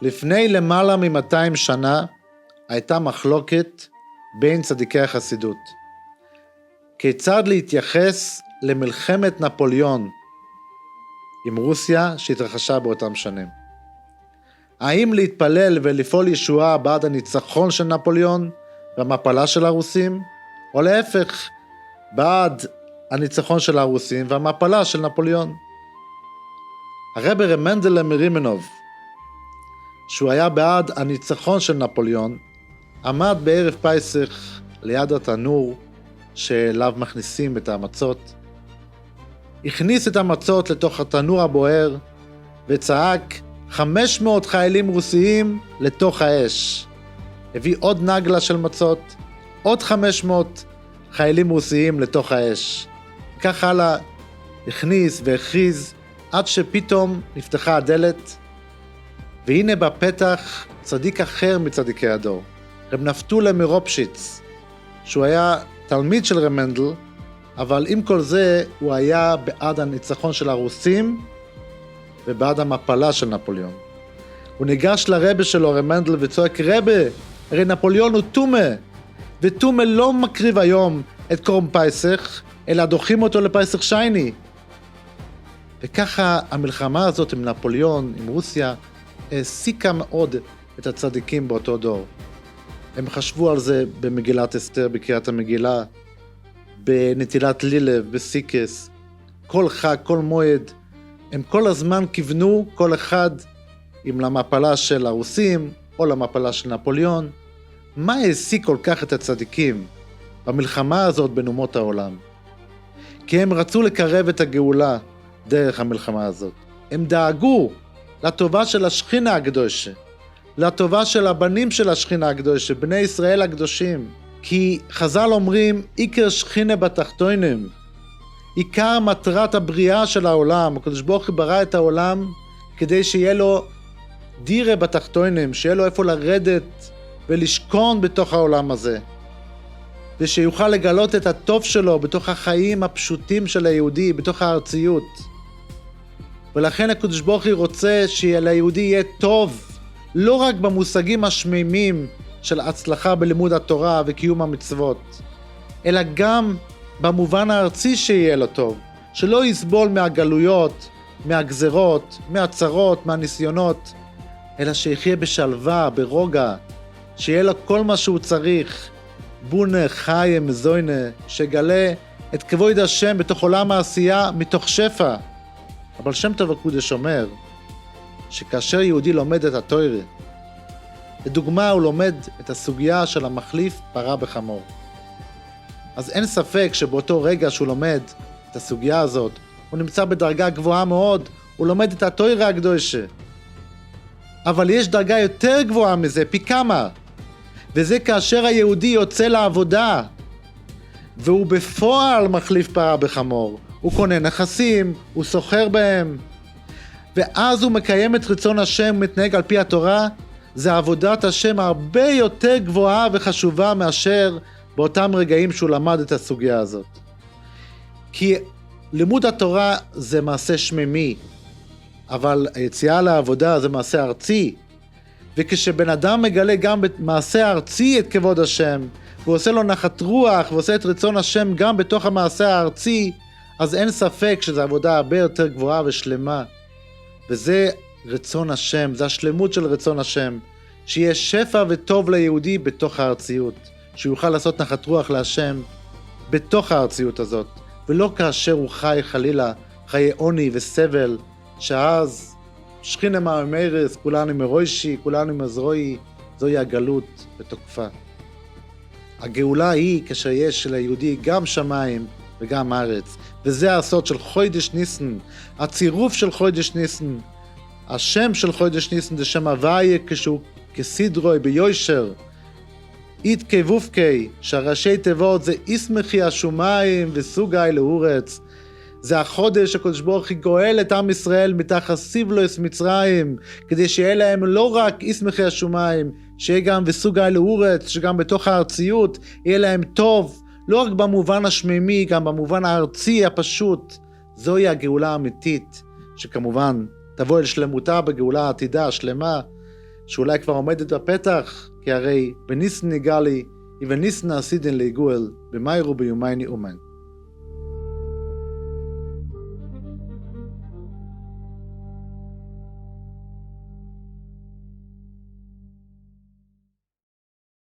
לפני למעלה מ-200 שנה הייתה מחלוקת בין צדיקי החסידות. כיצד להתייחס למלחמת נפוליאון עם רוסיה שהתרחשה באותם שנים. האם להתפלל ולפעול ישועה בעד הניצחון של נפוליאון והמפלה של הרוסים, או להפך, בעד הניצחון של הרוסים והמפלה של נפוליאון. הרב מנדל מרימנוב, שהוא היה בעד הניצחון של נפוליאון, עמד בערב פסח ליד התנור שאליו מכניסים את המצות, הכניס את המצות לתוך התנור הבוער וצעק 500 חיילים רוסיים לתוך האש. הביא עוד נגלה של מצות, עוד 500 חיילים רוסיים לתוך האש. כך הלאה, הכניס והכריז עד שפתאום נפתחה הדלת, והנה בפתח צדיק אחר מצדיקי הדור, רב נפתולה מרופשיץ, שהוא היה תלמיד של רב מנדל, אבל עם כל זה הוא היה בעד הניצחון של הרוסים ובעד המפלה של נפוליאון. הוא ניגש לרבה שלו, רב מנדל, וצועק, רבה, הרי נפוליאון הוא תומה, ותומה לא מקריב היום את קורם פסח, אלא דוחים אותו לפסח שייני. וככה המלחמה הזאת עם נפוליאון, עם רוסיה, העסיקה מאוד את הצדיקים באותו דור. הם חשבו על זה במגילת אסתר, בקריאת המגילה, בנטילת לילב, בסיקס, כל חג, כל מועד, הם כל הזמן כיוונו כל אחד אם למפלה של הרוסים או למפלה של נפוליאון. מה העסיק כל כך את הצדיקים במלחמה הזאת בין אומות העולם? כי הם רצו לקרב את הגאולה דרך המלחמה הזאת. הם דאגו לטובה של השכינה הקדושה, לטובה של הבנים של השכינה הקדושה, בני ישראל הקדושים. כי חז"ל אומרים, עיקר שכינה בתחתונים, עיקר מטרת הבריאה של העולם, הקדוש ברוך הוא ברא את העולם כדי שיהיה לו דירה בתחתונים, שיהיה לו איפה לרדת ולשכון בתוך העולם הזה, ושיוכל לגלות את הטוב שלו בתוך החיים הפשוטים של היהודי, בתוך הארציות. ולכן הקדוש ברוך הוא רוצה שליהודי יהיה טוב, לא רק במושגים השמימים של הצלחה בלימוד התורה וקיום המצוות, אלא גם במובן הארצי שיהיה לו טוב, שלא יסבול מהגלויות, מהגזרות, מהצרות, מהניסיונות, אלא שיחיה בשלווה, ברוגע, שיהיה לו כל מה שהוא צריך, בונה, חיה, מזוינה, שגלה את כבוד השם בתוך עולם העשייה, מתוך שפע. אבל שם טוב הקודש אומר, שכאשר יהודי לומד את התורה, לדוגמה הוא לומד את הסוגיה של המחליף פרה בחמור, אז אין ספק שבאותו רגע שהוא לומד את הסוגיה הזאת, הוא נמצא בדרגה גבוהה מאוד, הוא לומד את התורה הקדושה. אבל יש דרגה יותר גבוהה מזה, פי כמה, וזה כאשר היהודי יוצא לעבודה, והוא בפועל מחליף פרה בחמור, הוא קונה נכסים, הוא סוחר בהם, ואז הוא מקיים את רצון השם, מתנהג על פי התורה. זה עבודת השם הרבה יותר גבוהה וחשובה מאשר באותם רגעים שהוא למד את הסוגיה הזאת. כי לימוד התורה זה מעשה שמימי, אבל היציאה לעבודה זה מעשה ארצי, וכשבן אדם מגלה גם במעשה הארצי את כבוד השם, והוא עושה לו נחת רוח, ועושה את רצון השם גם בתוך המעשה הארצי, אז אין ספק שזו עבודה הרבה יותר גבוהה ושלמה. וזה רצון השם, זה השלמות של רצון השם, שיהיה שפע וטוב ליהודי בתוך הארציות, שהוא יוכל לעשות נחת רוח להשם בתוך הארציות הזאת, ולא כאשר הוא חי חלילה חיי עוני וסבל, שאז שכינה מהמרס, כולנו מרוישי, כולנו מזרוי, זוהי הגלות בתוקפה. הגאולה היא כאשר יש ליהודי גם שמיים וגם ארץ, וזה הסוד של חודש ניסן, הצירוף של חודש ניסן. השם של חודש ניסן זה שם הוויה, כשהוא כסדרוי ביושר, אית כבופקי, שהראשי תיבות זה ישמחי השומיים וסוגי לאורץ. זה החודש הקדוש ברוך הוא גואל את עם ישראל מתחת סבלוס מצרים, כדי שיהיה להם לא רק ישמחי השומיים, שיהיה גם וסוגי לאורץ, שגם בתוך הארציות יהיה להם טוב, לא רק במובן השמימי, גם במובן הארצי הפשוט. זוהי הגאולה האמיתית, שכמובן תבוא אל שלמותה בגאולה העתידה השלמה, שאולי כבר עומדת בפתח, כי הרי בניסן נגאלי, ובניסן עשידן ליגואל, במאירו ביומייני אומן.